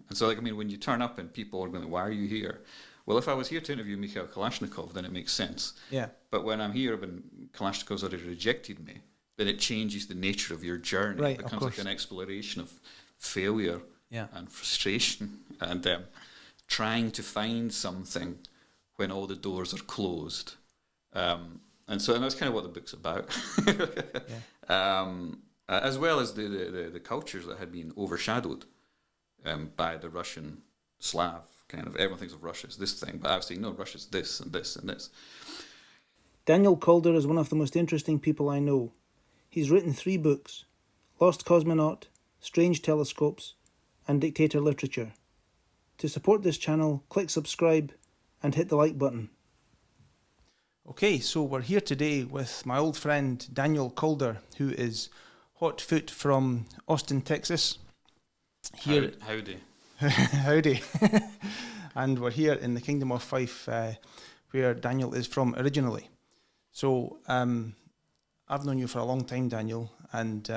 And so, like, I mean, when you turn up and people are going, why are you here? Well, if I was here to interview Mikhail Kalashnikov, then it makes sense. Yeah. But when I'm here, when Kalashnikov's already rejected me, then it changes the nature of your journey. Right, It becomes like an exploration of failure and frustration and trying to find something when all the doors are closed. And that's kind of what the book's about. As well as the cultures that had been overshadowed by the Russian Slav kind of. Everyone thinks of Russia as this thing, but I was saying, no, Russia's this and this and this. Daniel Kalder is one of the most interesting people I know. He's written 3 books: Lost Cosmonaut, Strange Telescopes, and Dictator Literature. To support this channel, click subscribe and hit the like button. Okay, so we're here today with my old friend Daniel Kalder, who is hot foot from Austin, Texas. Here, howdy. Howdy. And we're here in the Kingdom of Fife, where Daniel is from originally. So I've known you for a long time, Daniel, and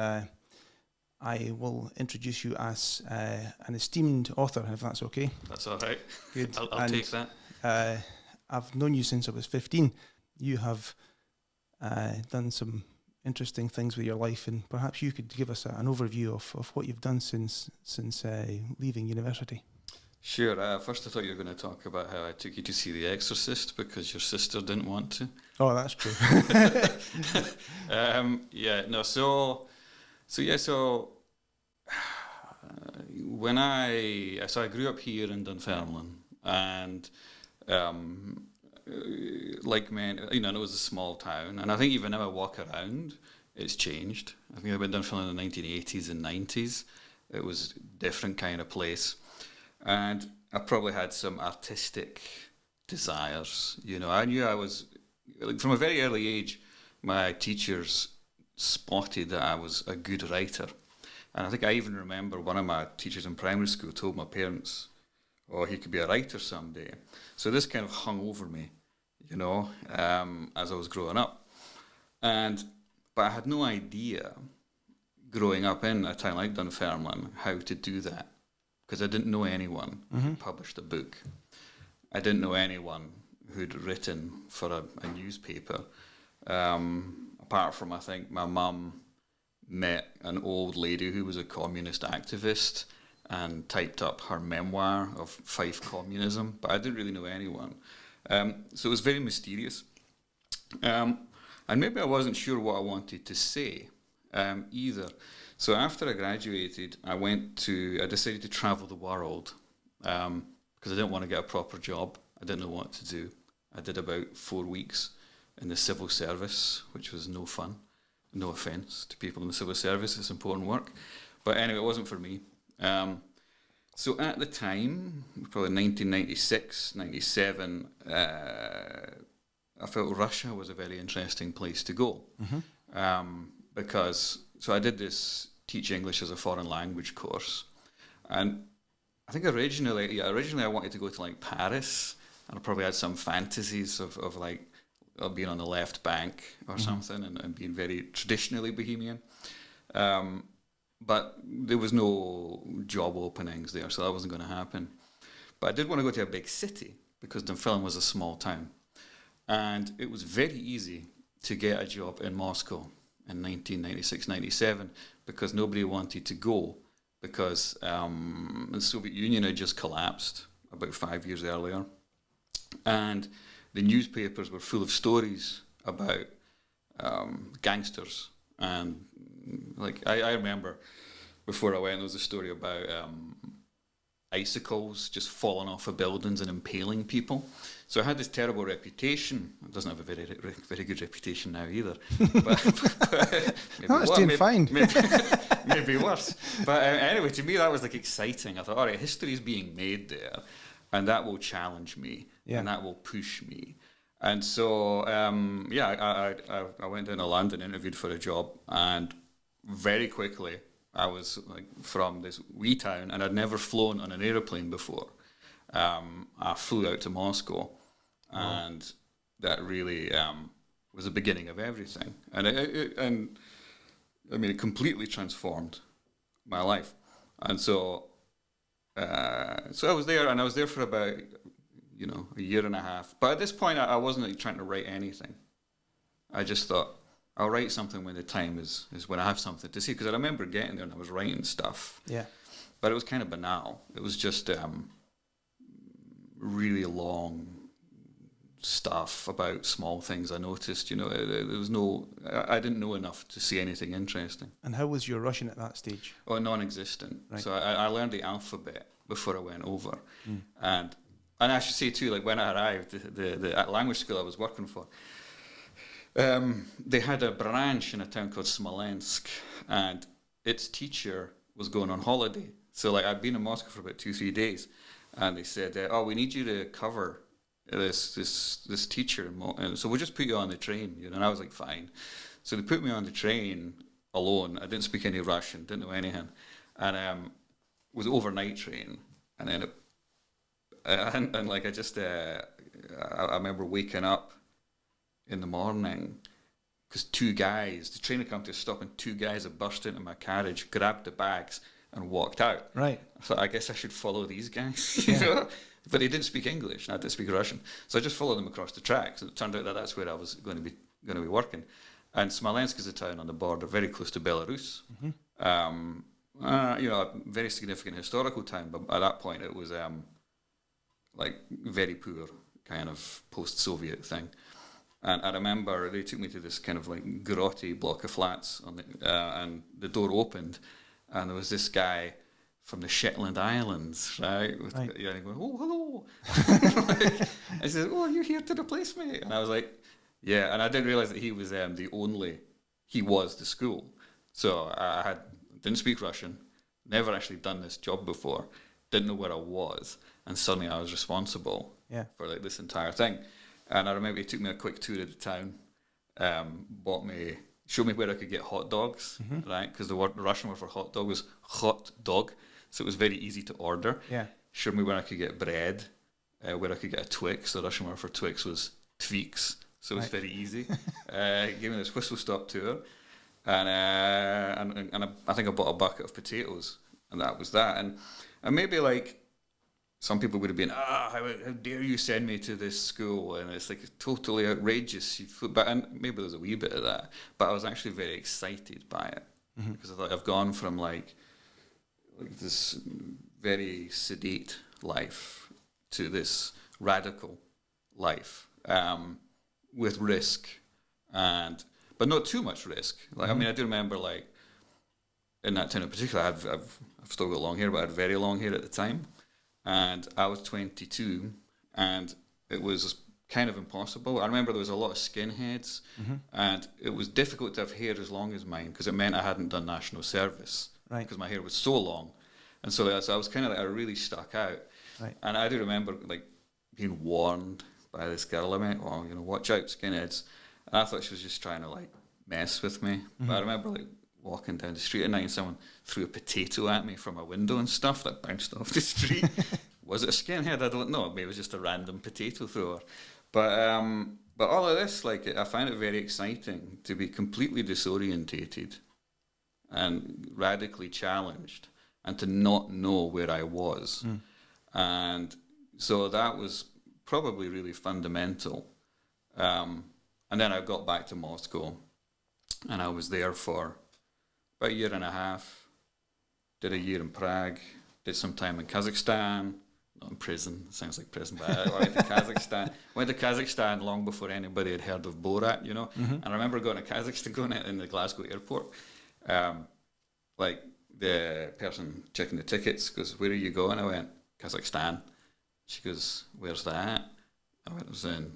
I will introduce you as an esteemed author, if that's okay. That's all right. Good. I'll take that. I've known you since I was 15. You have done some interesting things with your life, and perhaps you could give us an overview of what you've done since leaving university. Sure. First, I thought you were going to talk about how I took you to see The Exorcist because your sister didn't want to. Oh, that's true. When I grew up here in Dunfermline, and like men, it was a small town, and I think even now I walk around, it's changed. I think I've been Dunfermline in the 1980s and 90s. It was a different kind of place, and I probably had some artistic desires. I knew I was, from a very early age, my teachers spotted that I was a good writer. And I think I even remember one of my teachers in primary school told my parents, oh, he could be a writer someday. So this kind of hung over me, as I was growing up. But I had no idea, growing up in a town like Dunfermline, how to do that, because I didn't know anyone who published a book. I didn't know anyone who'd written for a newspaper, apart from, I think, my mum met an old lady who was a communist activist and typed up her memoir of Fife communism, but I didn't really know anyone. So it was very mysterious. And maybe I wasn't sure what I wanted to say either. So after I graduated, I decided to travel the world because I didn't want to get a proper job. I didn't know what to do. I did about 4 weeks in the civil service, which was no fun. No offence to people in the civil service, it's important work. But anyway, it wasn't for me. So at the time, probably 1996, 97, I felt Russia was a very interesting place to go. So I did this Teach English as a Foreign Language course. And I think originally I wanted to go to like Paris, and I probably had some fantasies of being on the left bank or something and being very traditionally bohemian. But there was no job openings there, so that wasn't going to happen. But I did want to go to a big city because Dunfermline was a small town. And it was very easy to get a job in Moscow in 1996, 97 because nobody wanted to go because the Soviet Union had just collapsed about 5 years earlier. And the newspapers were full of stories about gangsters. And I remember before I went, there was a story about icicles just falling off of buildings and impaling people. So I had this terrible reputation. It doesn't have a very good reputation now either. But it's doing fine. Maybe worse. But anyway, to me that was exciting. I thought, all right, history is being made there, and that will challenge me, and that will push me. And so, I went down to London, interviewed for a job, and very quickly I was from this wee town, and I'd never flown on an aeroplane before. I flew out to Moscow, and that really was the beginning of everything. And it completely transformed my life. And so So I was there, and I was there for about, a year and a half. But at this point, I wasn't like, trying to write anything. I just thought, I'll write something when the time is when I have something to see. Because I remember getting there and I was writing stuff. Yeah. But it was kind of banal. It was just really long stuff about small things I noticed. There was I didn't know enough to see anything interesting. And how was your Russian at that stage? Oh, non-existent. Right. So I learned the alphabet before I went over. And I should say too, like when I arrived, the language school I was working for, they had a branch in a town called Smolensk, and its teacher was going on holiday. So like I'd been in Moscow for about 2-3 days, and they said, "Oh, we need you to cover this teacher, and so we'll just put you on the train." And I was like, "Fine." So they put me on the train alone. I didn't speak any Russian, didn't know anything, and it was an overnight train, and then and like I remember waking up in the morning because the train had come to a stop, and 2 guys had burst into my carriage, grabbed the bags, and walked out. Right. I thought, I guess I should follow these guys, Yeah. But they didn't speak English, and I didn't speak Russian, so I just followed them across the tracks. And it turned out that that's where I was going to be working. And Smolensk is a town on the border, very close to Belarus. A very significant historical town, but at that point it was like very poor, kind of post-Soviet thing. And I remember they took me to this kind of like grotty block of flats and the door opened, and there was this guy from the Shetland Islands, right? And going, "Oh, hello." I said, "Oh, you're here to replace me?" And I was like, "Yeah." And I didn't realize that he was he was the school. So I didn't speak Russian, never actually done this job before, didn't know where I was, and suddenly I was responsible for like this entire thing. And I remember he took me a quick tour of the town, showed me where I could get hot dogs, right? Because the Russian word for hot dog was hot dog, so it was very easy to order. Yeah. Showed me where I could get bread, where I could get a Twix. The Russian word for Twix was Twix, so it was very easy. Gave me this whistle-stop tour, and I think I bought a bucket of potatoes, and that was that. And maybe like some people would have been, how dare you send me to this school? And it's like totally outrageous. And maybe there's a wee bit of that. But I was actually very excited by it. Because I thought I've gone from like this very sedate life to this radical life with risk, but not too much risk. Like I mean, I do remember like in that town in particular, I've still got long hair, but I had very long hair at the time. And I was 22, and it was kind of impossible. I remember there was a lot of skinheads, and it was difficult to have hair as long as mine because it meant I hadn't done national service because my hair was so long. And so I was kind of like, I really stuck out. Right. And I do remember like being warned by this girl I met, "Oh, watch out, skinheads." And I thought she was just trying to like mess with me. But I remember like walking down the street at night and someone threw a potato at me from a window and stuff that bounced off the street. Was it a skinhead? I don't know. Maybe it was just a random potato thrower. But all of this, like, I find it very exciting to be completely disorientated and radically challenged and to not know where I was. And so that was probably really fundamental. And then I got back to Moscow, and I was there for about a year and a half, did a year in Prague, did some time in Kazakhstan, not in prison, sounds like prison, but I went to Kazakhstan. Went to Kazakhstan long before anybody had heard of Borat, And I remember going to Kazakhstan, going in the Glasgow airport, like the person checking the tickets goes, "Where are you going?" I went, "Kazakhstan." She goes, "Where's that?" I went, "It was in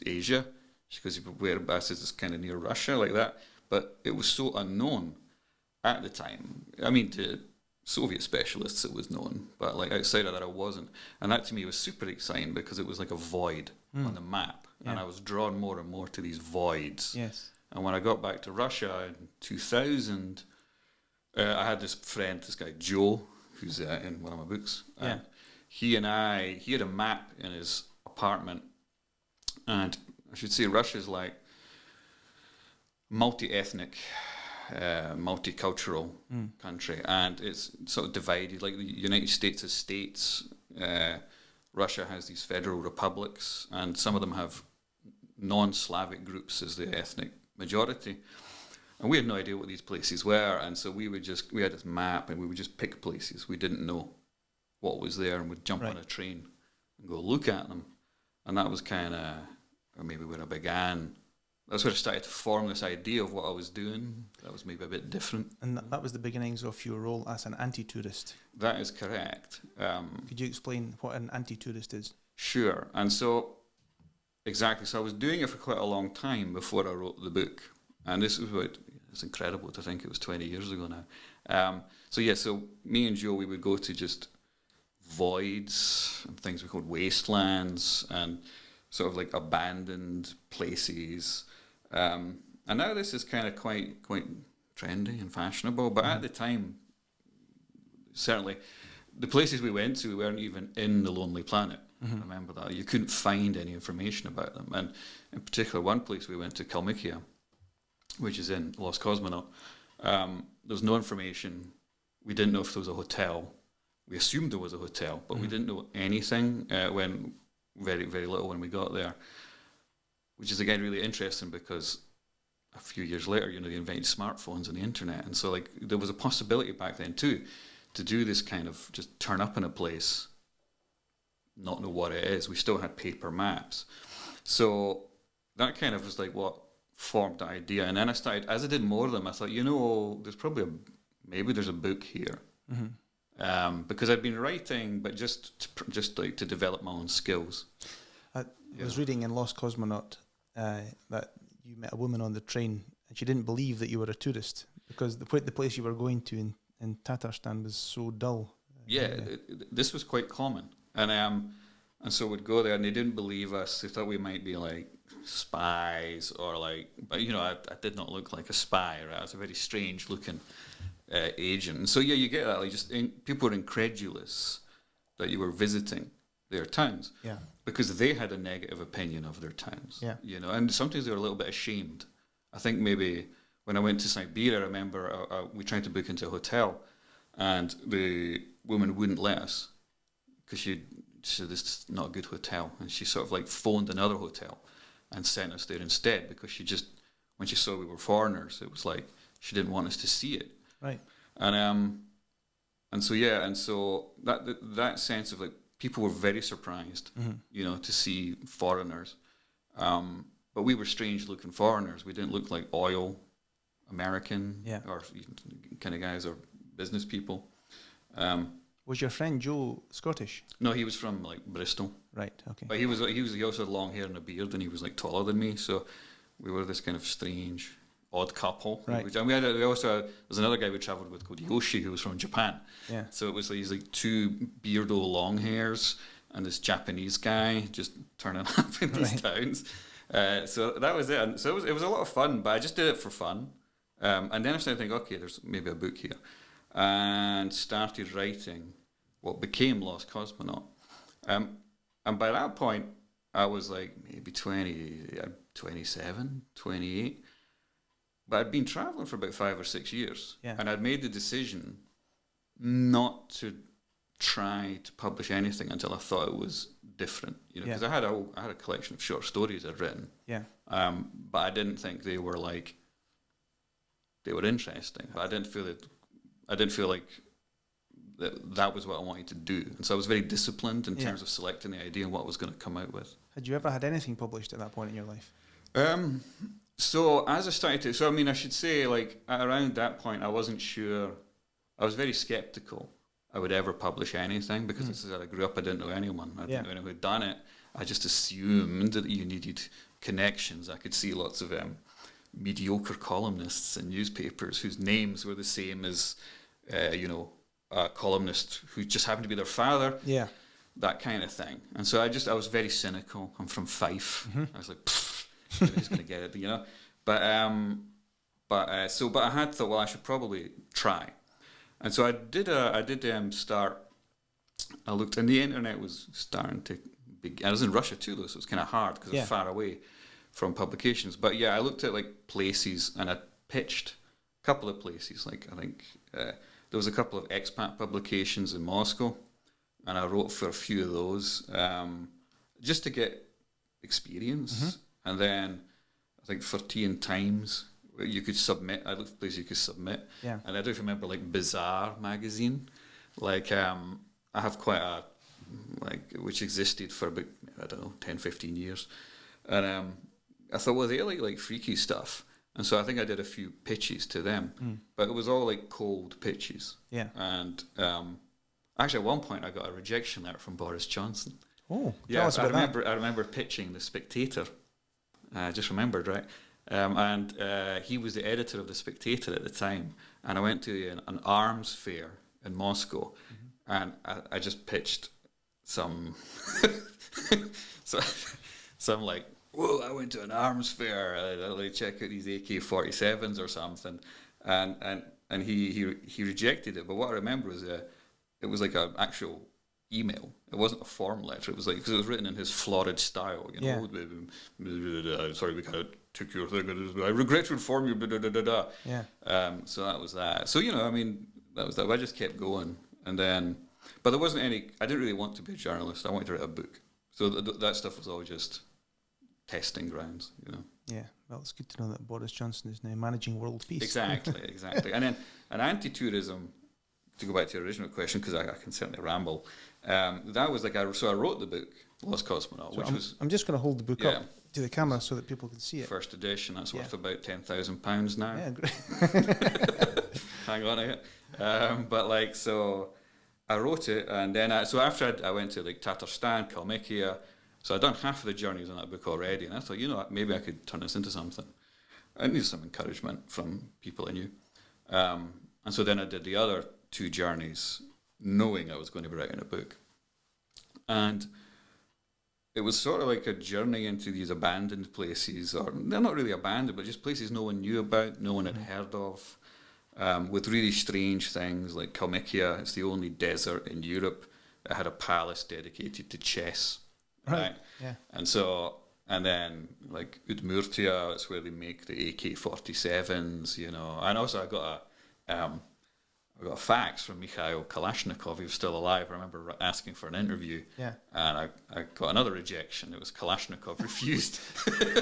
Asia." She goes, "Where?" I said, "It's kind of near Russia," like that. But it was so unknown at the time. I mean, to Soviet specialists it was known, but like outside of that it wasn't. And that to me was super exciting because it was like a void on the map. And I was drawn more and more to these voids. Yes. And when I got back to Russia in 2000, I had this friend, this guy Joe, who's in one of my books. He had a map in his apartment. And I should say Russia's like multi-ethnic multicultural country, and it's sort of divided. Like the United States as states, Russia has these federal republics, and some of them have non-Slavic groups as the ethnic majority. And we had no idea what these places were, and so we had this map, and we would just pick places. We didn't know what was there, and we'd jump on a train and go look at them. And that was kind of, or maybe where I began. That's where I started to form this idea of what I was doing. That was maybe a bit different. And that was the beginnings of your role as an anti-tourist. That is correct. Could you explain what an anti-tourist is? Sure. And so, exactly. So I was doing it for quite a long time before I wrote the book. And this was it's incredible to think it was 20 years ago now. So me and Joe, we would go to just voids and things we called wastelands and sort of like abandoned places. And now this is kind of quite trendy and fashionable. But at the time, certainly, the places we went to weren't even in the Lonely Planet. Remember that. You couldn't find any information about them. And in particular, one place we went to, Kalmykia, which is in Lost Cosmonaut, there was no information. We didn't know if there was a hotel. We assumed there was a hotel, but we didn't know anything when very, very little when we got there, which is, again, really interesting because a few years later, they invented smartphones and the internet. And so, like, there was a possibility back then, too, to do this kind of just turn up in a place, not know what it is. We still had paper maps. So that kind of was like what formed the idea. And then I started, as I did more of them, I thought, there's probably maybe there's a book here. Because I'd been writing, but just like to develop my own skills. I was reading in Lost Cosmonaut that you met a woman on the train, and she didn't believe that you were a tourist because the place you were going to in Tatarstan was so dull. This was quite common, and so we'd go there, and they didn't believe us. They thought we might be like spies or like, but I did not look like a spy. Right? I was a very strange looking agent, and so you get that. Like, people were incredulous that you were visiting their towns, because they had a negative opinion of their towns, and sometimes they were a little bit ashamed. I think maybe when I went to Siberia, I remember we tried to book into a hotel, and the woman wouldn't let us because she said this is not a good hotel, and she sort of like phoned another hotel and sent us there instead because when she saw we were foreigners, it was like she didn't want us to see it. Right. And so that sense of like people were very surprised, to see foreigners. But we were strange looking foreigners. We didn't look like oil American or kind of guys or business people. Was your friend Joe Scottish? No, he was from like Bristol. Right. Okay. But he also had long hair and a beard, and he was like taller than me. So we were this kind of strange, odd couple. Right. And there's another guy we travelled with called Yoshi, who was from Japan. Yeah. So it was these like two beardo long hairs and this Japanese guy just turning up in these towns. So that was it. And so it was a lot of fun, but I just did it for fun. And then I started thinking, okay, there's maybe a book here, and started writing what became Lost Cosmonaut. And by that point, I was like maybe 27, 28. But I'd been traveling for about 5 or 6 years. Yeah. And I'd made the decision not to try to publish anything until I thought it was different. Because I had a collection of short stories I'd written. Yeah. But I didn't think they were interesting. But I didn't feel like that was what I wanted to do. And so I was very disciplined in terms of selecting the idea and what I was going to come out with. Had you ever had anything published at that point in your life? So as I started to, I should say, like, around that point, I wasn't sure. I was very skeptical I would ever publish anything because as I grew up, I didn't know anyone. I didn't know anyone who'd done it. I just assumed that you needed connections. I could see lots of mediocre columnists in newspapers whose names were the same as, a columnist who just happened to be their father. Yeah. That kind of thing. And so I was very cynical. I'm from Fife. I was like, who's going to get it, But I had thought, well, I should probably try. And so I did start. I looked, and the internet was starting to begin. I was in Russia too, though, so it was kind of hard because I was far away from publications. But I looked at like places, and I pitched couple of places. Like I think there was a couple of expat publications in Moscow, and I wrote for a few of those just to get experience. And then I think for Tea and Times, where you could submit. I looked for places you could submit. Yeah. And I don't remember like Bazaar magazine. Like I have quite a which existed for about, I don't know, 10, 15 years. And I thought, well, they like freaky stuff. And so I think I did a few pitches to them. But it was all like cold pitches. Yeah. And actually at one point I got a rejection letter from Boris Johnson. Oh, yeah, I remember pitching The Spectator. I just remembered, right? And he was the editor of The Spectator at the time. And I went to an arms fair in Moscow. And I just pitched some like, whoa, I went to an arms fair, I'll check out these AK-47s or something, and he rejected it. But what I remember was it was like an actual email. It wasn't a form letter. It was like, because it was written in his florid style, you know. Yeah. Sorry, we kind of took your thing. I regret to inform you. Yeah. So that was that. So I mean, that was that. I just kept going, and then, but there wasn't any. I didn't really want to be a journalist. I wanted to write a book. So that stuff was all just testing grounds, Yeah, well, it's good to know that Boris Johnson is now managing world peace. Exactly. And then an anti-tourism, to go back to your original question, because I can certainly ramble, that was like, so I wrote the book, Lost Cosmonaut, which was... I'm just going to hold the book up to the camera so that people can see it. First edition, that's worth about £10,000 now. Yeah, great. Hang on a minute. But like, so I wrote it, and then, so after I went to like Tatarstan, Kalmykia, so I'd done half of the journeys on that book already, and I thought, maybe I could turn this into something. I needed some encouragement from people I knew. And so then I did the other 2 journeys, knowing I was going to be writing a book. And it was sort of like a journey into these abandoned places, or they're not really abandoned, but just places no one knew about, no one had heard of, with really strange things, like Kalmykia. It's the only desert in Europe that had a palace dedicated to chess. Right. Yeah. And then like Udmurtia, it's where they make the AK-47s, And also I got a fax from Mikhail Kalashnikov, who's still alive. I remember asking for an interview. Yeah. And I got another rejection. It was Kalashnikov refused.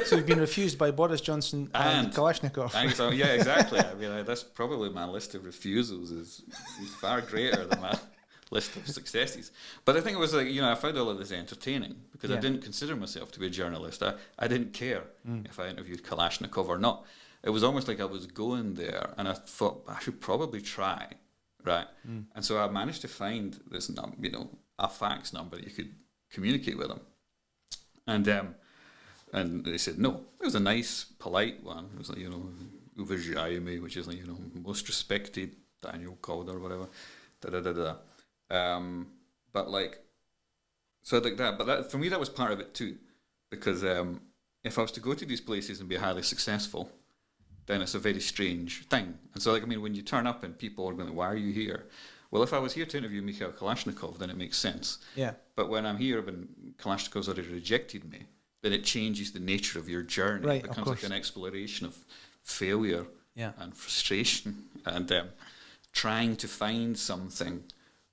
So you've been refused by Boris Johnson and Kalashnikov. And so, yeah, exactly. I mean, that's probably my list of refusals is far greater than my list of successes. But I think it was like, I found all of this entertaining because I didn't consider myself to be a journalist. I didn't care if I interviewed Kalashnikov or not. It was almost like I was going there and I thought I should probably try, right? And so I managed to find this a fax number that you could communicate with them. And they said no. It was a nice, polite one. It was like, Uvažajami, which is like, most respected Daniel Kalder or whatever. But like, so like that. But that, for me, that was part of it too, because if I was to go to these places and be highly successful, then it's a very strange thing. And so, like, I mean, when you turn up and people are going, "Why are you here?" Well, if I was here to interview Mikhail Kalashnikov, then it makes sense. Yeah. But when I'm here, when Kalashnikov's already rejected me, then it changes the nature of your journey. Right, it becomes like an exploration of failure and frustration and trying to find something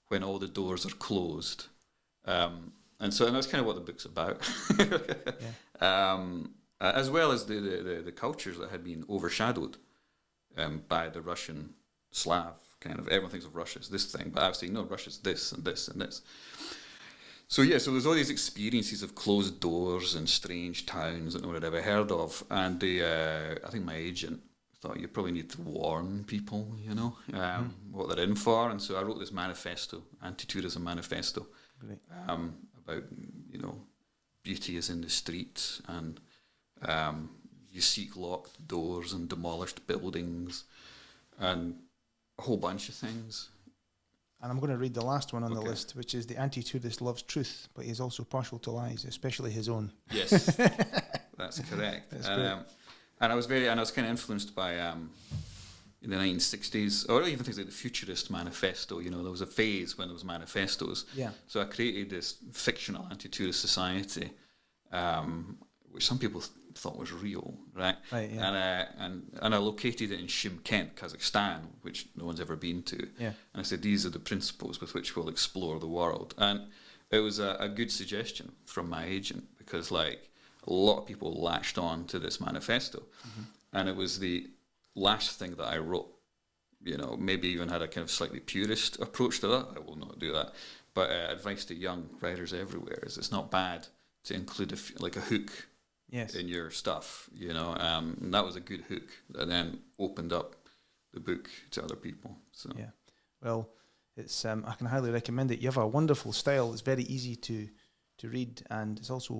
when all the doors are closed. And that's kind of what the book's about. As well as the cultures that had been overshadowed by the Russian Slav kind of, everyone thinks of Russia as this thing, but I was saying, no, Russia's this and this and this. So so there's all these experiences of closed doors and strange towns that no one had ever heard of, and I think my agent thought you probably need to warn people, what they're in for, and so I wrote this manifesto, anti-tourism manifesto, about beauty is in the streets, and you seek locked doors and demolished buildings, and a whole bunch of things. And I'm going to read the last one on the list, which is the anti-tourist loves truth, but he's also partial to lies, especially his own. Yes, that's correct. And I was kind of influenced by in the 1960s, or even things like the Futurist Manifesto. There was a phase when there was manifestos. Yeah. So I created this fictional anti-tourist society, which some people thought was real, right? Right, yeah. And I located it in Shymkent, Kazakhstan, which no one's ever been to. Yeah. And I said, these are the principles with which we'll explore the world. And it was a good suggestion from my agent, because like a lot of people latched on to this manifesto. Mm-hmm. And it was the last thing that I wrote. You know, maybe even had a kind of slightly purist approach to that. I will not do that. But advice to young writers everywhere is it's not bad to include a hook in your stuff, you know. And that was a good hook that then opened up the book to other people. So yeah, well, it's I can highly recommend it. You have a wonderful style. It's very easy to read, and it's also,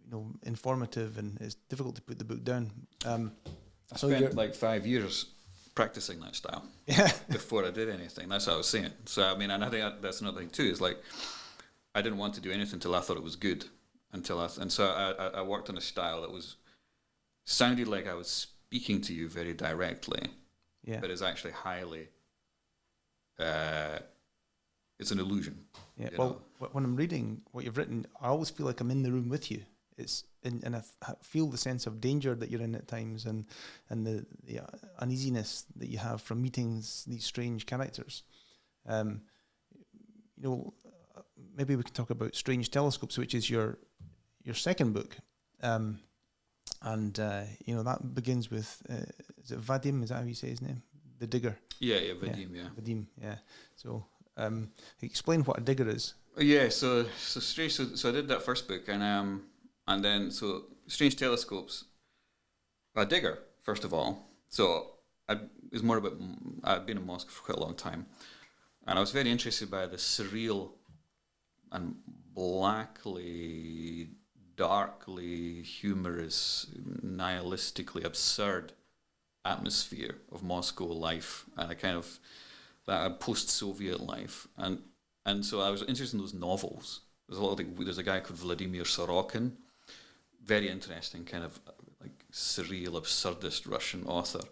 you know, informative, and it's difficult to put the book down. I spent like 5 years practicing that style before I did anything. That's what I was saying. So I mean, and I think that's another thing too, is like I didn't want to do anything until I thought it was good. So I worked on a style that sounded like I was speaking to you very directly, but is actually highly it's an illusion. Yeah. Well, when I'm reading what you've written, I always feel like I'm in the room with you. And I feel the sense of danger that you're in at times, and the uneasiness that you have from meeting these strange characters. You know, maybe we can talk about Strange Telescopes, which is your second book, and you know, that begins with is it Vadim? Is that how you say his name? The Digger. Yeah, Vadim. Yeah, Vadim. Yeah. So, explain what a digger is. Yeah. So strange. So I did that first book, and then, so Strange Telescopes, a digger, first of all. So I'd been in Moscow for quite a long time, and I was very interested by the surreal and blackly, darkly humorous, nihilistically absurd atmosphere of Moscow life, and a kind of that post-Soviet life. And so I was interested in those novels. There's a guy called Vladimir Sorokin, very interesting, kind of like surreal, absurdist Russian author,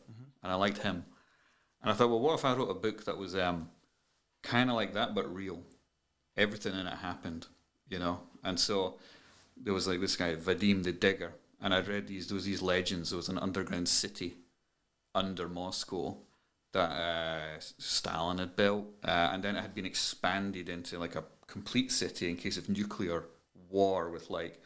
and I liked him. And I thought, well, what if I wrote a book that was kind of like that but real? Everything in it happened, you know. And so there was like this guy Vadim the Digger, and I'd read these legends. There was an underground city under Moscow that Stalin had built, and then it had been expanded into like a complete city in case of nuclear war, with like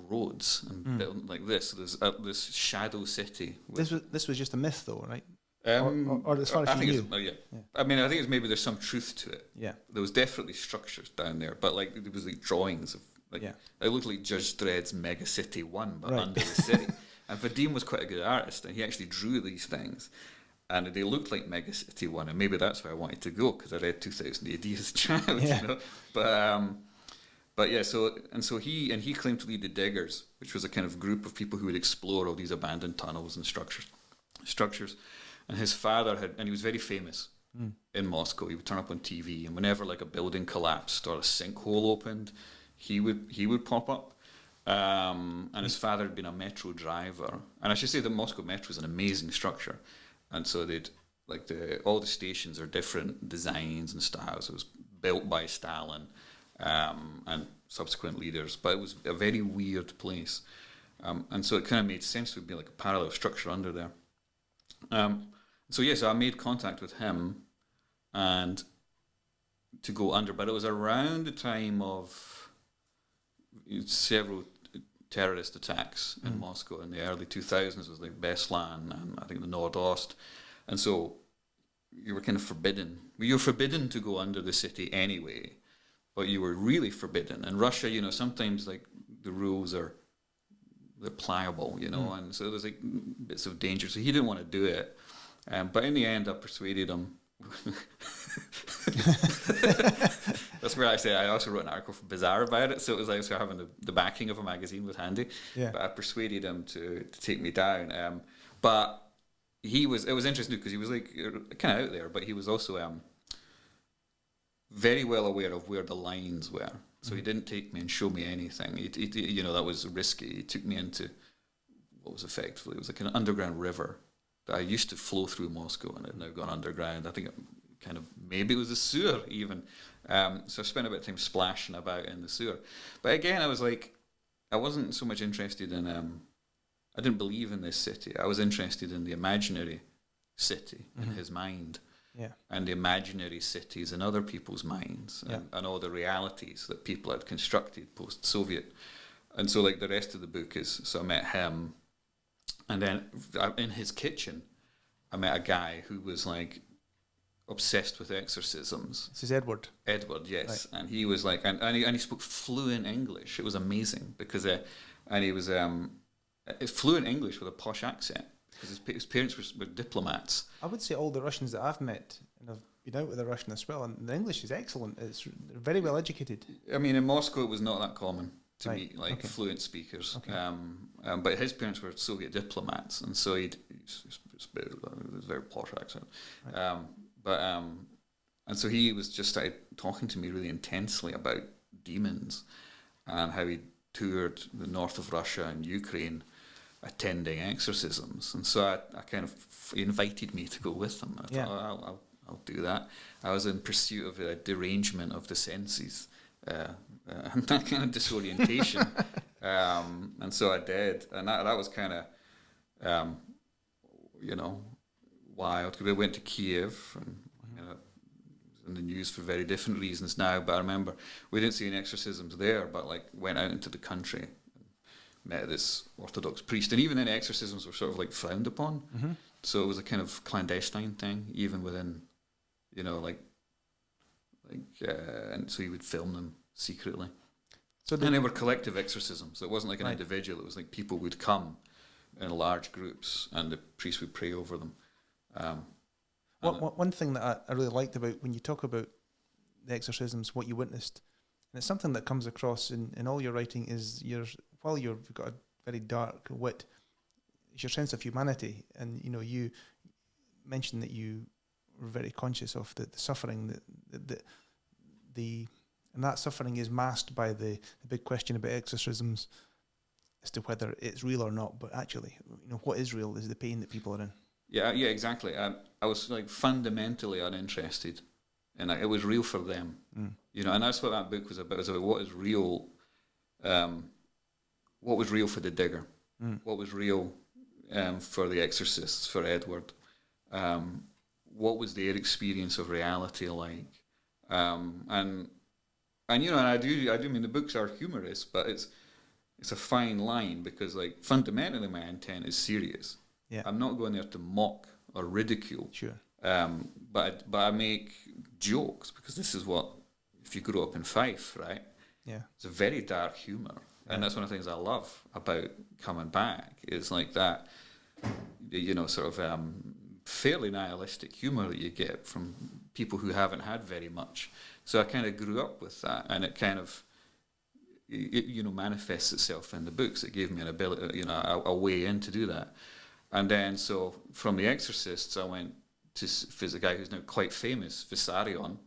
roads and built like this. So there's this shadow city. This was just a myth, though, right? Or as far as you knew. Yeah. I mean, I think maybe there's some truth to it. Yeah. There was definitely structures down there, but like there was like drawings of like it looked like Judge Dredd's Mega City 1, but under the city. And Vadim was quite a good artist, and he actually drew these things, and they looked like Mega City 1, and maybe that's where I wanted to go, because I read 2000 AD as a child, you know. But yeah, so he claimed to lead the Diggers, which was a kind of group of people who would explore all these abandoned tunnels and structures. And his father and he was very famous in Moscow. He would turn up on TV, and whenever like a building collapsed or a sinkhole opened, he would pop up. And his father had been a metro driver, and I should say the Moscow Metro is an amazing structure, and so they'd like all the stations are different designs and styles. It was built by Stalin and subsequent leaders, but it was a very weird place, and so it kind of made sense to be like a parallel structure under there. So I made contact with him and to go under, but it was around the time of several terrorist attacks in Moscow in the early 2000s. It was like Beslan and I think the Nordost, and so you were kind of forbidden. You were forbidden to go under the city anyway, but you were really forbidden. In Russia, you know, sometimes like the rules they're pliable, you know, and so there's like bits of danger. So he didn't want to do it, but in the end, I persuaded him. That's where I also wrote an article for Bazaar about it, so it was like having the backing of a magazine was handy. Yeah. But I persuaded him to take me down. But it was interesting because he was like kind of out there, but he was also very well aware of where the lines were. So he didn't take me and show me anything. He that was risky. He took me into what was effectively, it was like an underground river that I used to flow through Moscow, and it had now gone underground. I think maybe it was a sewer even. So I spent a bit of time splashing about in the sewer. But again, I was like, I wasn't so much interested in. I didn't believe in this city. I was interested in the imaginary city in his mind, and the imaginary cities in other people's minds, and all the realities that people had constructed post-Soviet. And so, like, the rest of the book is, so I met him, and then in his kitchen, I met a guy who was like obsessed with exorcisms. This is Edward. Edward, yes, right. And he was like, and he spoke fluent English. It was amazing because, and he was fluent English with a posh accent because his parents were diplomats. I would say all the Russians that I've met, and I've been out with a Russian as well, and the English is excellent. It's very well educated. I mean, in Moscow, it was not that common to meet like fluent speakers. Okay. But his parents were Soviet diplomats, and so it was very posh accent. Right. And so he was just started talking to me really intensely about demons and how he toured the north of Russia and Ukraine attending exorcisms. And so I kind of, he invited me to go with him. I thought, I'll do that. I was in pursuit of a derangement of the senses and that kind of disorientation. And so I did. And that was kind of, wild. We went to Kiev and in the news for very different reasons now, but I remember we didn't see any exorcisms there, but like went out into the country and met this Orthodox priest, and even then exorcisms were sort of like frowned upon. So it was a kind of clandestine thing, even within, and so he would film them secretly. And they were collective exorcisms. It wasn't like an individual. It was like people would come in large groups, and the priest would pray over them. One thing that I really liked about when you talk about the exorcisms, what you witnessed, and it's something that comes across in all your writing, is while you've got a very dark wit, it's your sense of humanity. And you mentioned that you were very conscious of the suffering and that suffering is masked by the big question about exorcisms as to whether it's real or not. But actually, what is real is the pain that people are in. Yeah, exactly. I was like fundamentally uninterested, and it was real for them, and that's what that book was about. It was about what is real, what was real for the digger, what was real for the exorcists, for Edward, what was their experience of reality like, and I do mean the books are humorous, but it's a fine line because like fundamentally my intent is serious. Yeah. I'm not going there to mock or ridicule. Sure. But I make jokes because this is what, if you grew up in Fife, right? Yeah. It's a very dark humour. Yeah. And that's one of the things I love about coming back is like that, sort of fairly nihilistic humour that you get from people who haven't had very much. So I kind of grew up with that, and it kind of, it manifests itself in the books. It gave me an ability, a way in to do that. And then, so from The Exorcists, I went to visit a guy who's now quite famous, Vissarion,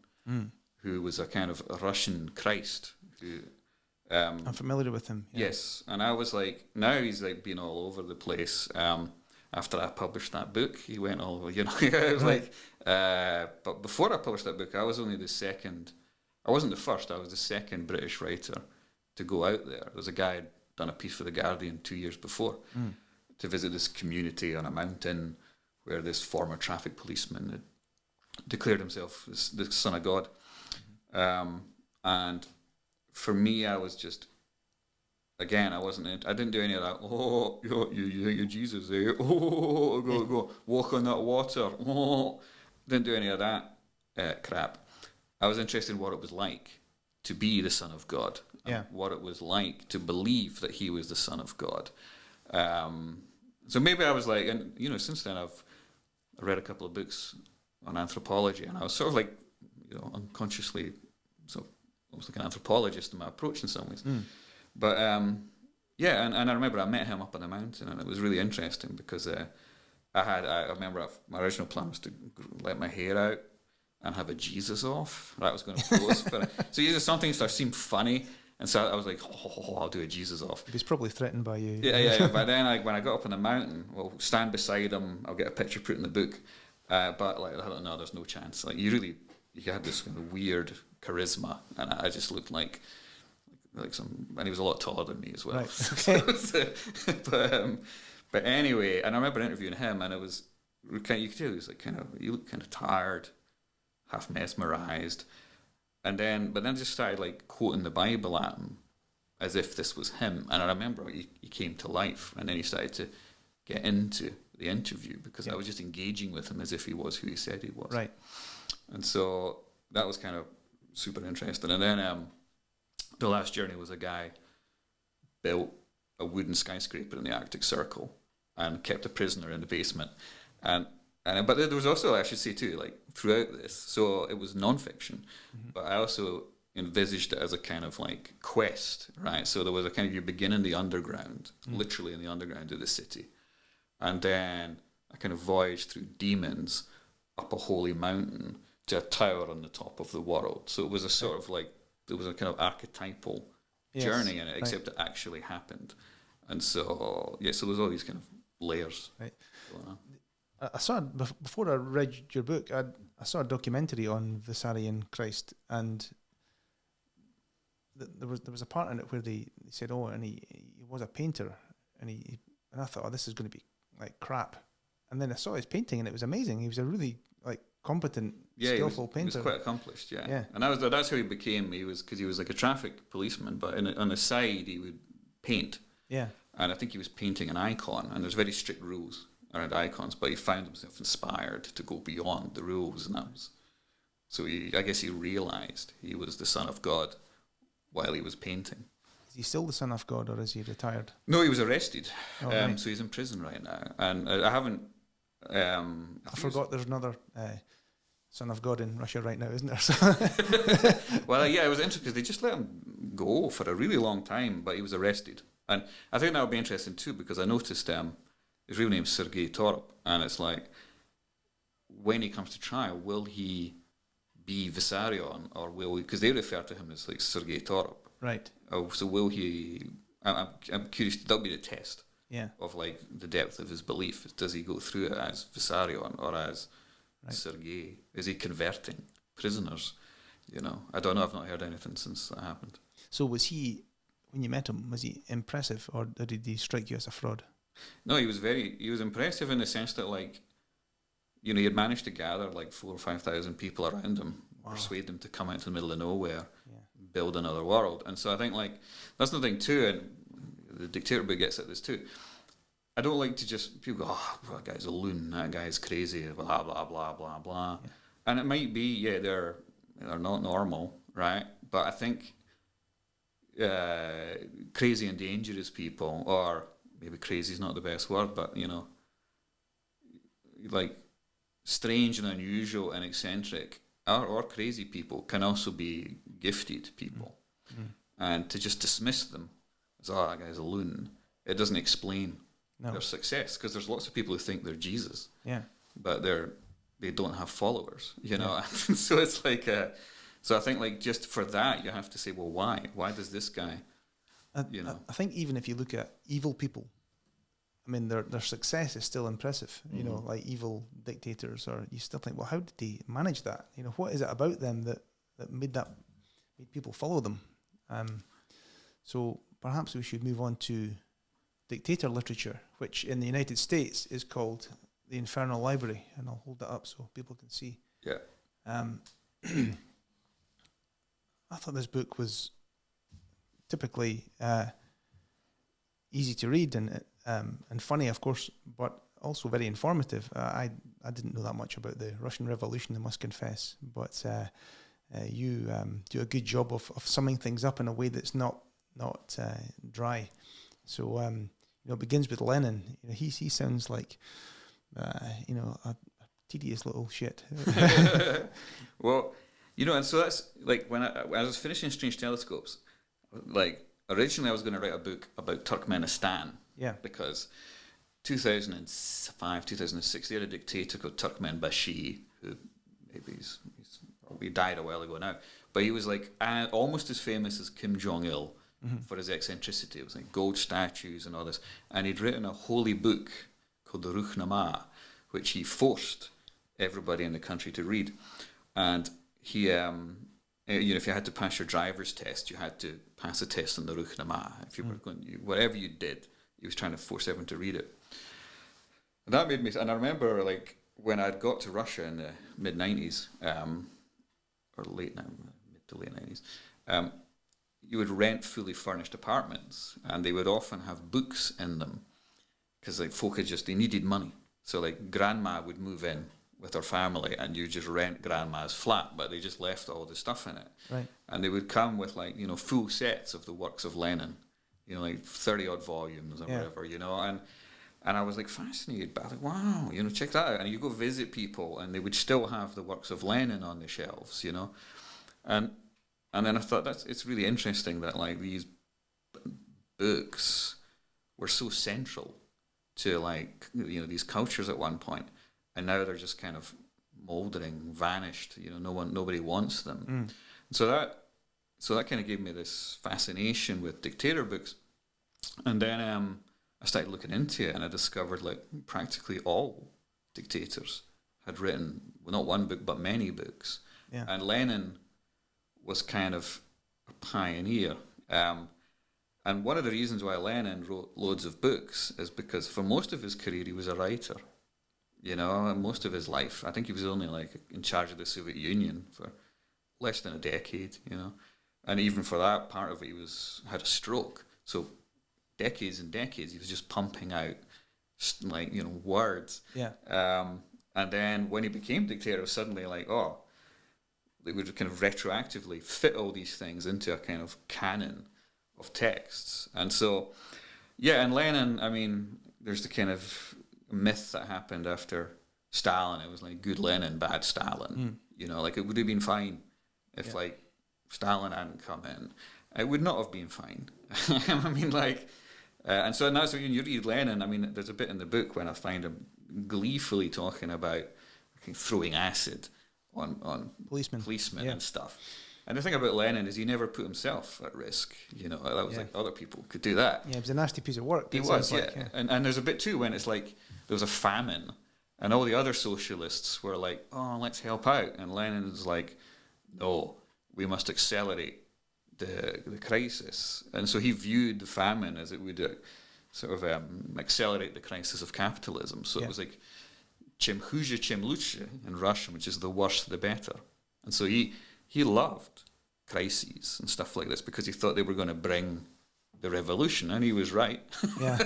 who was a kind of a Russian Christ. I'm familiar with him. Yeah. Yes, and I was like, now he's like been all over the place. After I published that book, he went all over. I was like, but before I published that book, I was only the second. I wasn't the first. I was the second British writer to go out there. There was a guy who'd done a piece for The Guardian 2 years before. To visit this community on a mountain where this former traffic policeman had declared himself the son of God. And for me, I was just, again, I didn't do any of that, you think you're Jesus, eh? Go, walk on that water. Didn't do any of that crap. I was interested in what it was like to be the son of God. Yeah. What it was like to believe that he was the son of God. So maybe I was like, and since then I've read a couple of books on anthropology, and I was sort of like, unconsciously, so almost like an anthropologist in my approach in some ways. But and I remember I met him up on the mountain, and it was really interesting because I remember my original plan was to let my hair out and have a Jesus off. I was going to pose for it. So either something that seemed funny. And so I was like, I'll do a Jesus off. He's probably threatened by you. Yeah. But then when I got up on the mountain, well, stand beside him, I'll get a picture put in the book. But like, I don't know, there's no chance. Like you had this kind of weird charisma, and I just looked like and he was a lot taller than me as well. Right. Okay. But anyway, and I remember interviewing him, and it was you could tell he was like he looked kind of tired, half mesmerized, but then just started like quoting the Bible at him as if this was him. And I remember he came to life, and then he started to get into the interview because I was just engaging with him as if he was who he said he was. Right. And so that was kind of super interesting. And then the last journey was a guy built a wooden skyscraper in the Arctic Circle and kept a prisoner in the basement. But there was also, I should say too, like throughout this, so it was non-fiction, but I also envisaged it as a kind of like quest, right? So there was a kind of, you begin in the underground, literally in the underground of the city, and then a kind of voyage through demons up a holy mountain to a tower on the top of the world. So it was a sort of like, there was a kind of archetypal journey in it, except it actually happened. And so, so there's all these kind of layers. Right. I saw, before I read your book, I saw a documentary on Vissarion Christ, and there was a part in it where they said, oh, and he was a painter, and I thought, oh, this is going to be like crap. And then I saw his painting, and it was amazing. He was a really like competent, skillful painter. He was quite accomplished, yeah. And that's how he became. Because he was like a traffic policeman, but on the side he would paint. Yeah. And I think he was painting an icon, and there's very strict rules around icons, but he found himself inspired to go beyond the rules, and so I guess he realized he was the son of God while he was painting. Is he still the son of God, or is he retired? No, he was arrested. Right. So he's in prison right now, and I haven't. I forgot there's another son of God in Russia right now, isn't there? Well, yeah, it was interesting because they just let him go for a really long time, but he was arrested, and I think that would be interesting too, because I noticed his real name's Sergei Torop, and it's like, when he comes to trial, will he be Vissarion, or will he, because they refer to him as like Sergei Torop. Right. Oh, so will he, I'm curious, that'll be the test of like the depth of his belief. Does he go through it as Vissarion or as Sergei? Is he converting prisoners? I don't know, I've not heard anything since that happened. So was he, when you met him, was he impressive, or did he strike you as a fraud? No, he was impressive in the sense that, like, he had managed to gather like 4,000 or 5,000 people around him, persuade them to come out to the middle of nowhere, build another world. And so I think, like, that's the thing too, and the Dictator book gets at this too. I don't like to just, people go, oh, that guy's a loon, that guy's crazy, blah, blah, blah, blah, blah. Yeah. And it might be, they're not normal, right? But I think crazy and dangerous people, or maybe crazy is not the best word, but, like strange and unusual and eccentric or crazy people can also be gifted people. Mm-hmm. And to just dismiss them as, oh, that guy's a loon, it doesn't explain their success, because there's lots of people who think they're Jesus, but they don't have followers, So it's like, so I think, like, just for that you have to say, well, why does this guy, I think even if you look at evil people, I mean, their success is still impressive, like evil dictators, or you still think, well, how did they manage that? What is it about them that made people follow them? So perhaps we should move on to Dictator Literature, which in the United States is called the Infernal Library, and I'll hold that up so people can see. Yeah. I thought this book was typically easy to read and funny, of course, but also very informative. I didn't know that much about the Russian Revolution, I must confess, but you do a good job of summing things up in a way that's not dry. So it begins with Lenin. He sounds like a tedious little shit. Well, and so that's like when I was finishing Strange Telescopes, like originally I was going to write a book about Turkmenistan. Yeah. Because 2005, 2006, they had a dictator called Turkmenbashi, who maybe he died a while ago now, but he was like almost as famous as Kim Jong-il for his eccentricity. It was like gold statues and all this. And he'd written a holy book called the Ruhnama, which he forced everybody in the country to read. And he if you had to pass your driver's test, you had to pass a test on the Ruchnama. If you were going, whatever you did, he was trying to force everyone to read it. And that made me, and I remember like when I'd got to Russia in the mid 90s, or mid to late 90s, you would rent fully furnished apartments, and they would often have books in them, because like folk they needed money. So like grandma would move in with her family, and you just rent grandma's flat, but they just left all the stuff in it. Right. And they would come with like, full sets of the works of Lenin, like 30 odd volumes or whatever, and I was like fascinated by like, wow, check that out. And you go visit people and they would still have the works of Lenin on the shelves, And then I thought it's really interesting that like these books were so central to like, these cultures at one point. And now they're just kind of mouldering, vanished. Nobody wants them. So that kind of gave me this fascination with dictator books. And then I started looking into it, and I discovered like practically all dictators had written, well, not one book, but many books. Yeah. And Lenin was kind of a pioneer. And one of the reasons why Lenin wrote loads of books is because for most of his career he was a writer. Most of his life. I think he was only like in charge of the Soviet Union for less than a decade, And even for that part of it, he had a stroke. So decades and decades, he was just pumping out, like, words. Yeah. And then when he became dictator, it was suddenly like, they would kind of retroactively fit all these things into a kind of canon of texts. And so, and Lenin, I mean, there's the kind of myth that happened after Stalin. It was like good Lenin, bad Stalin. Like it would have been fine if like Stalin hadn't come in. It would not have been fine. I mean, like, and so now, when you read Lenin, I mean, there's a bit in the book when I find him gleefully talking about throwing acid on policemen and stuff. And the thing about Lenin is he never put himself at risk. That was like other people could do that. Yeah, it was a nasty piece of work. He was, yeah. And there's a bit too when it's like there was a famine, and all the other socialists were like, "Oh, let's help out," and Lenin's like, "No, we must accelerate the crisis." And so he viewed the famine as it would sort of accelerate the crisis of capitalism. So it was like "Чем хуже, чем лучше" in Russian, which is the worse the better. And so he loved crises and stuff like this because he thought they were going to bring the revolution, and he was right. Yeah.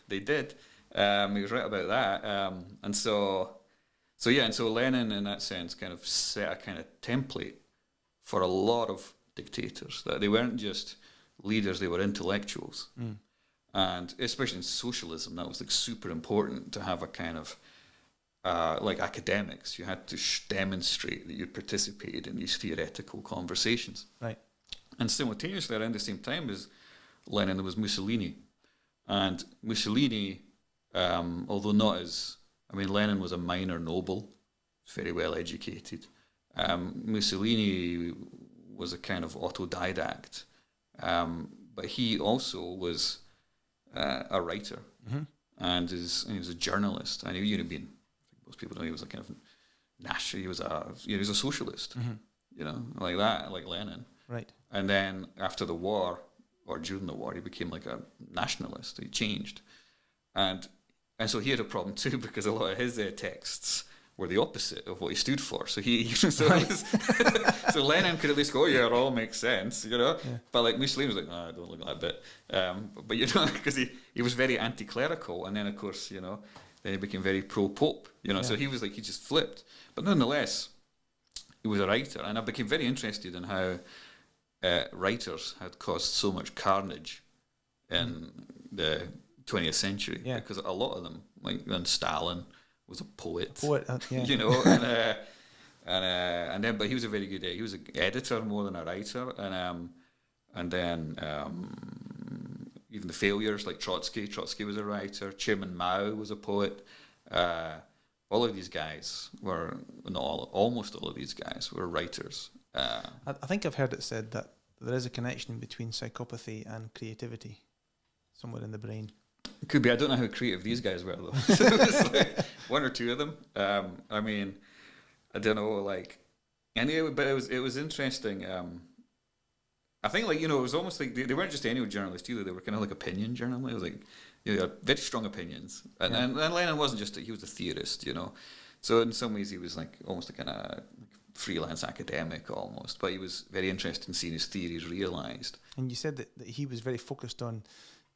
They did. He was right about that. And so Lenin, in that sense, kind of set a kind of template for a lot of dictators. That they weren't just leaders; they were intellectuals. And especially in socialism, that was like super important to have a kind of like academics. You had to demonstrate that you participated in these theoretical conversations. Right. And simultaneously, around the same time as Lenin, there was Mussolini. And Mussolini, although not as... I mean, Lenin was a minor noble, very well educated. Mussolini was a kind of autodidact. But he also was a writer. And he was a journalist. And he would have been... Most people know he was a kind of national. He was a socialist, like that, like Lenin. Right. And then after the war, or during the war, he became like a nationalist. He changed, and so he had a problem too because a lot of his texts were the opposite of what he stood for. So so Lenin could at least go, yeah, it all makes sense, Yeah. But like Mussolini was like, no, I don't look like that bit. But because he was very anti-clerical, and then of course, then he became very pro-Pope, So he was like, he just flipped. But nonetheless, he was a writer, and I became very interested in how writers had caused so much carnage in the 20th century. Yeah. Because a lot of them, like Stalin, was a poet. Yeah. And then, but he was a very good. He was an editor more than a writer, and then. Even the failures, like Trotsky was a writer. Chairman Mao was a poet. All of these guys were, almost all of these guys were writers. I think I've heard it said that there is a connection between psychopathy and creativity somewhere in the brain. It could be. I don't know how creative these guys were, though. It was like one or two of them. I mean, I don't know, like, And yeah, but it was interesting. I think, like, it was almost like they weren't just any journalists either. They were kind of like opinion journalists. It was like, they had very strong opinions. And Lenin wasn't just he was a theorist, So in some ways he was like almost like a freelance academic almost, but he was very interested in seeing his theories realised. And you said that he was very focused on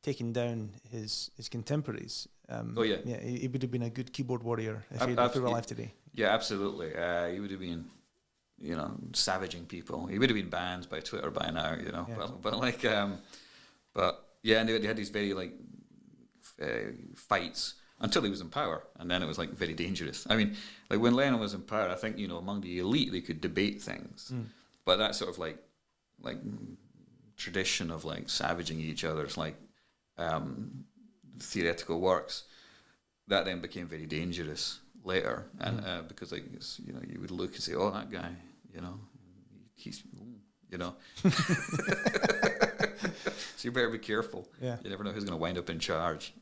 taking down his contemporaries. Yeah, he would have been a good keyboard warrior if he were alive today. Yeah, absolutely. He would have been, savaging people. He would have been banned by Twitter by now, Yeah. But yeah, and they had these very like fights until he was in power, and then it was like very dangerous. I mean, like when Lenin was in power, I think among the elite they could debate things, but that sort of like tradition of like savaging each other's like theoretical works, that then became very dangerous later, and because like you would look and say, oh, that guy, he's so you better be careful. Yeah, you never know who's going to wind up in charge.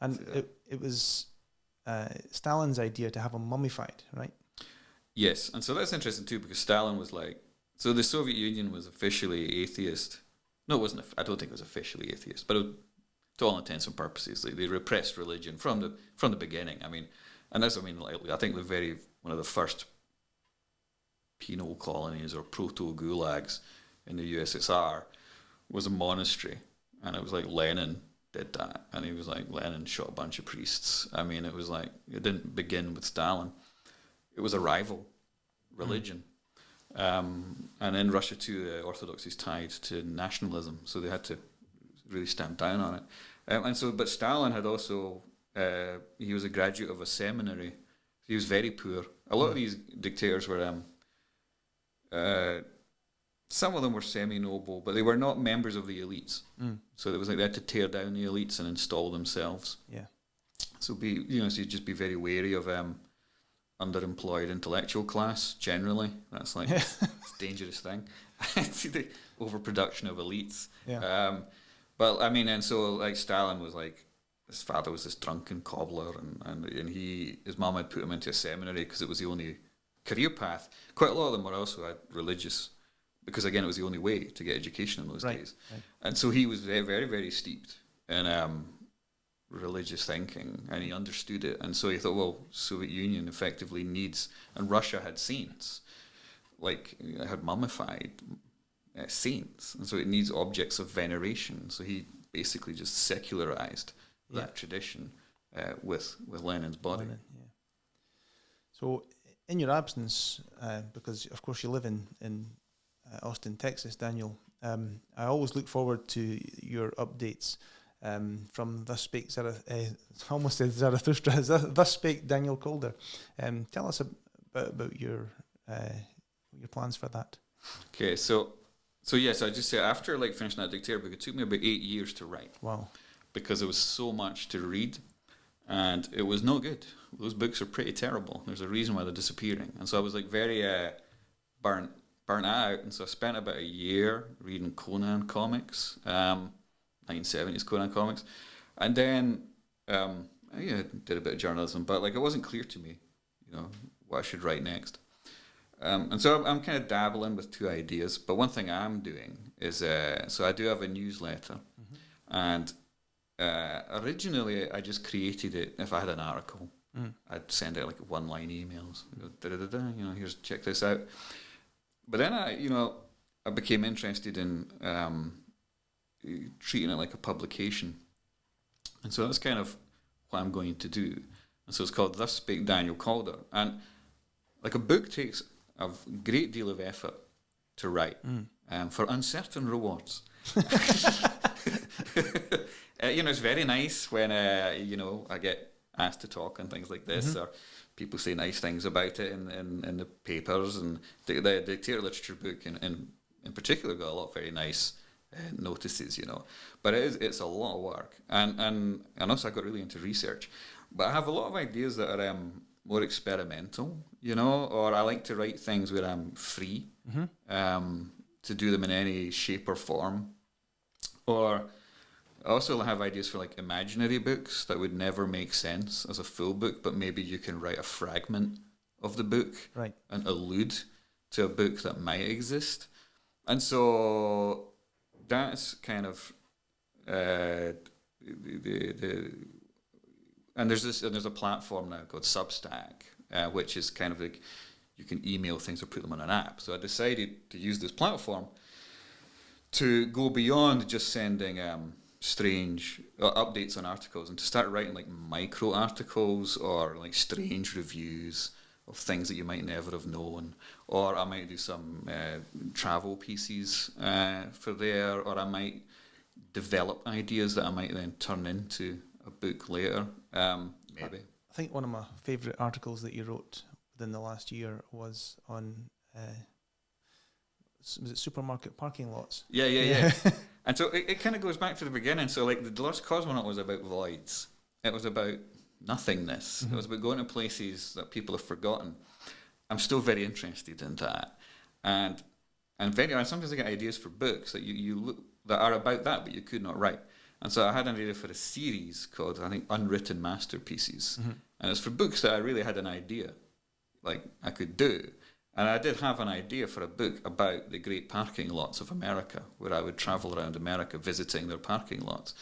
It was Stalin's idea to have him mummified, right? Yes, and so that's interesting too, because Stalin was like, so the Soviet Union was officially atheist. No, it wasn't. I don't think it was officially atheist, but to all intents and purposes, they repressed religion from the beginning. I mean, and that's I think one of the first penal colonies or proto gulags in the USSR was a monastery, and it was like Lenin did that, and he was like Lenin shot a bunch of priests. I mean, it was like it didn't begin with Stalin; it was a rival religion. And in Russia too, the Orthodoxy is tied to nationalism, so they had to really stamp down on it. But Stalin had also he was a graduate of a seminary. He was very poor. A lot of these dictators were some of them were semi-noble, but they were not members of the elites. So it was like they had to tear down the elites and install themselves. Yeah. So you'd just be very wary of underemployed intellectual class generally. That's like a dangerous thing. See the overproduction of elites. Yeah. But I mean, and so like Stalin was like, his father was this drunken cobbler, and his mum had put him into a seminary because it was the only career path. Quite a lot of them were also religious, because again it was the only way to get education in those days. Right. And so he was very, very, very steeped in religious thinking, and he understood it. And so he thought, well, Soviet Union effectively needs, and Russia had saints, like had mummified saints, and so it needs objects of veneration. So he basically just secularized that tradition with Lenin's body. Lenin, yeah. So in your absence, because of course you live in Austin, Texas, Daniel, I always look forward to your updates from Thus Spake almost said Zarathustra, Thus Spake Daniel Kalder. Tell us about your plans for that. Okay, so yes, I just say after like finishing that Dictator book, it took me about 8 years to write. Wow. Because there was so much to read, and it was no good. Those books are pretty terrible. There's a reason why they're disappearing. And so I was like very burnt out, and so I spent about a year reading Conan comics, 1970s Conan comics, and then I did a bit of journalism, but like it wasn't clear to me, what I should write next. And so I'm kind of dabbling with two ideas, but one thing I'm doing is so I do have a newsletter, and originally I just created it. If I had an article, I'd send out like one-line emails, here's, check this out. But then I became interested in treating it like a publication, and so that's kind of what I'm going to do. And so it's called Thus Spake Daniel Kalder, and like a book takes a great deal of effort to write, for uncertain rewards. It's very nice when I get asked to talk and things like this, or people say nice things about it in the papers, and the Dictator Literature book in particular got a lot of very nice notices, but it's a lot of work, and also I got really into research, but I have a lot of ideas that are more experimental, or I like to write things where I'm free to do them in any shape or form, or I also have ideas for like imaginary books that would never make sense as a full book, but maybe you can write a fragment of the book, right, and allude to a book that might exist. And so that's kind of the and there's a platform now called Substack, which is kind of like you can email things or put them on an app. So I decided to use this platform to go beyond just sending strange updates on articles and to start writing like micro articles or like strange reviews of things that you might never have known. Or I might do some travel pieces for there, or I might develop ideas that I might then turn into a book later, maybe. I think one of my favourite articles that you wrote within the last year was on, was it supermarket parking lots? Yeah. And so it kind of goes back to the beginning. So like the Lost Cosmonaut was about voids. It was about nothingness. Mm-hmm. It was about going to places that people have forgotten. I'm still very interested in that. And sometimes I get ideas for books that you look that are about that, but you could not write. And so I had an idea for a series called, I think, Unwritten Masterpieces. Mm-hmm. And it's for books that I really had an idea, like I could do. And I did have an idea for a book about the great parking lots of America, where I would travel around America visiting their parking lots.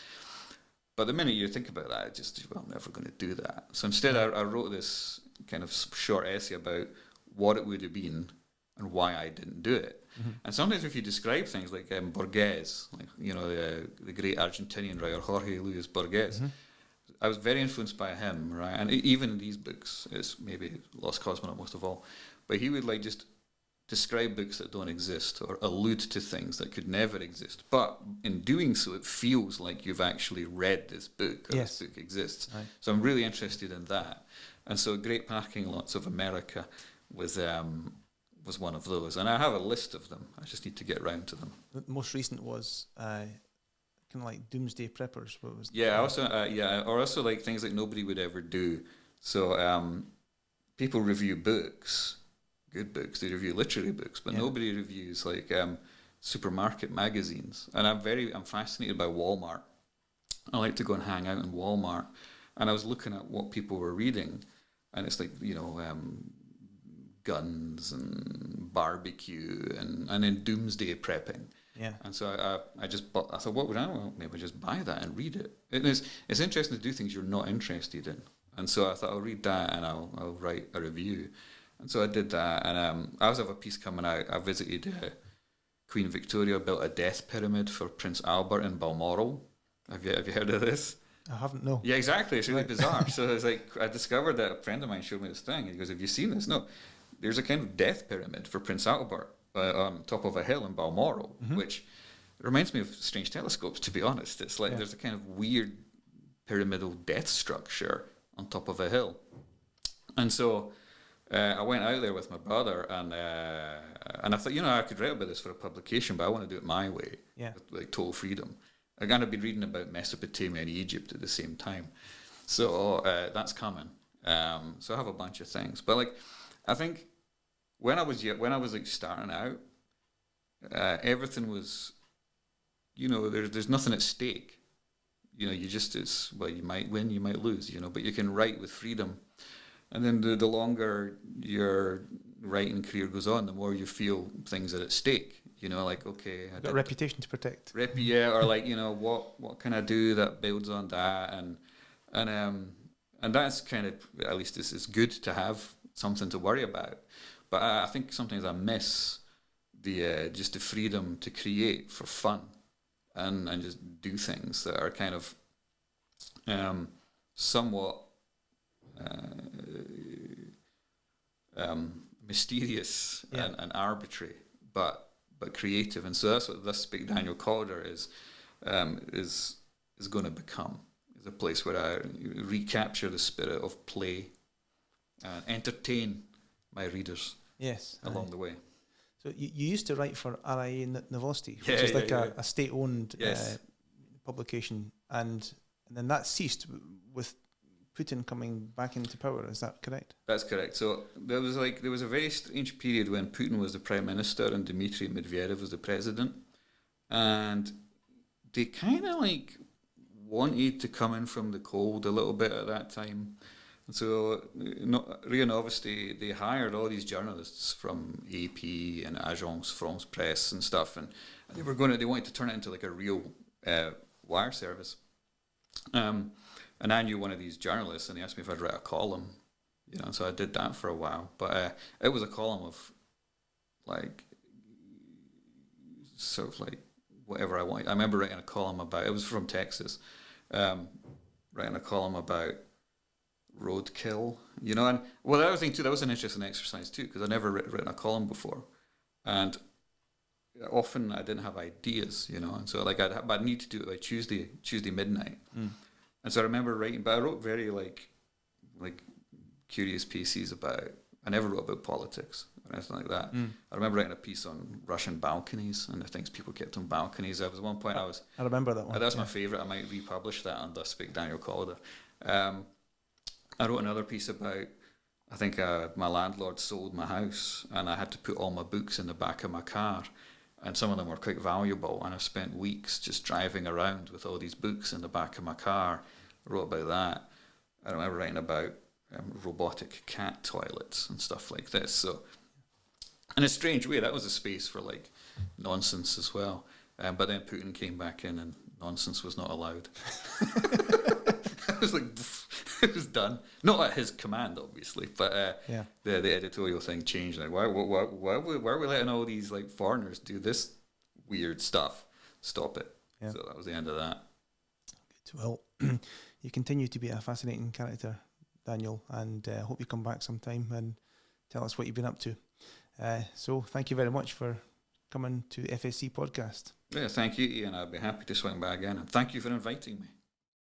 But the minute you think about that, it's just, well, I'm never going to do that. So instead I wrote this kind of short essay about what it would have been and why I didn't do it. Mm-hmm. And sometimes if you describe things like Borges, like, you know, the great Argentinian writer Jorge Luis Borges, mm-hmm. I was very influenced by him, right? And even in these books, it's maybe Lost Cosmonaut most of all, but he would like just describe books that don't exist or allude to things that could never exist. But in doing so, it feels like you've actually read this book or yes. This book exists. Right. So I'm really interested in that. And so Great Parking Lots of America was one of those. And I have a list of them. I just need to get around to them. The most recent was kind of like Doomsday Preppers. What was yeah, or also like things that nobody would ever do. So people review books, good books. They review literary books, but nobody reviews like supermarket magazines. And I'm fascinated by Walmart. I like to go and hang out in Walmart. And I was looking at what people were reading, and it's like, you know, guns and barbecue and then doomsday prepping. Yeah. And so I just bought, I thought, what would I want? Maybe just buy that and read it. It's interesting to do things you're not interested in. And so I thought, I'll read that and I'll write a review. And so I did that. And I also have a piece coming out. I visited Queen Victoria, built a death pyramid for Prince Albert in Balmoral. Have you heard of this? I haven't, no. Yeah, exactly. It's really bizarre. So it's like, I discovered that a friend of mine showed me this thing. He goes, have you seen this? No. There's a kind of death pyramid for Prince Albert on top of a hill in Balmoral, mm-hmm. which reminds me of Strange Telescopes, to be honest. It's like there's a kind of weird pyramidal death structure on top of a hill. And so I went out there with my brother, and I thought, you know, I could write about this for a publication, but I want to do it my way, with like total freedom. I'm going to be reading about Mesopotamia and Egypt at the same time. So that's coming. So I have a bunch of things. But like, I think when I was like starting out, everything was, you know, there's nothing at stake. You know, you might win, you might lose, you know, but you can write with freedom. And then the longer your writing career goes on, the more you feel things are at stake. You know, like, okay, got a reputation to protect. Or like, you know, what can I do that builds on that, and that's kind of, at least this is good to have something to worry about. But I think sometimes I miss the just the freedom to create for fun, and just do things that are kind of somewhat mysterious and arbitrary, but creative. And so that's what this big Daniel Kalder is going to become. Is a place where I recapture the spirit of play and entertain my readers along the way. So you used to write for RIA Novosti, which is like a state-owned publication, and then that ceased with Putin coming back into power. Is that correct? That's correct. So there was a very strange period when Putin was the prime minister and Dmitry Medvedev was the president, and they kind of like wanted to come in from the cold a little bit at that time, And so Rio Novus, they hired all these journalists from AP and Agence France Presse and stuff, and they wanted to turn it into like a real wire service. And I knew one of these journalists, and he asked me if I'd write a column, so I did that for a while. But it was a column of like sort of like whatever I wanted. I remember writing a column about, it was from Texas, writing a column about roadkill, and well, the other thing too, that was an interesting exercise too, because I'd never written a column before, and often I didn't have ideas, and so like I'd need to do it by Tuesday midnight, and so I remember writing, but I wrote very like curious pieces about. I never wrote about politics or anything like that. I remember writing a piece on Russian balconies and the things people kept on balconies. There was one point I remember that one. That's my favourite. I might republish that on Thus Speak Daniel Calder. I wrote another piece about, I think my landlord sold my house and I had to put all my books in the back of my car, and some of them were quite valuable, and I spent weeks just driving around with all these books in the back of my car. I wrote about that. I remember writing about robotic cat toilets and stuff like this. So, in a strange way, that was a space for like nonsense as well. But then Putin came back in and nonsense was not allowed. It was like, it was done. Not at his command, obviously, but the editorial thing changed. Like, why are we letting all these like foreigners do this weird stuff? Stop it. Yeah. So that was the end of that. Good. Well, you continue to be a fascinating character, Daniel, and I hope you come back sometime and tell us what you've been up to. So thank you very much for coming to FSC Podcast. Yeah, thank you, Ian. I'd be happy to swing by again, and thank you for inviting me.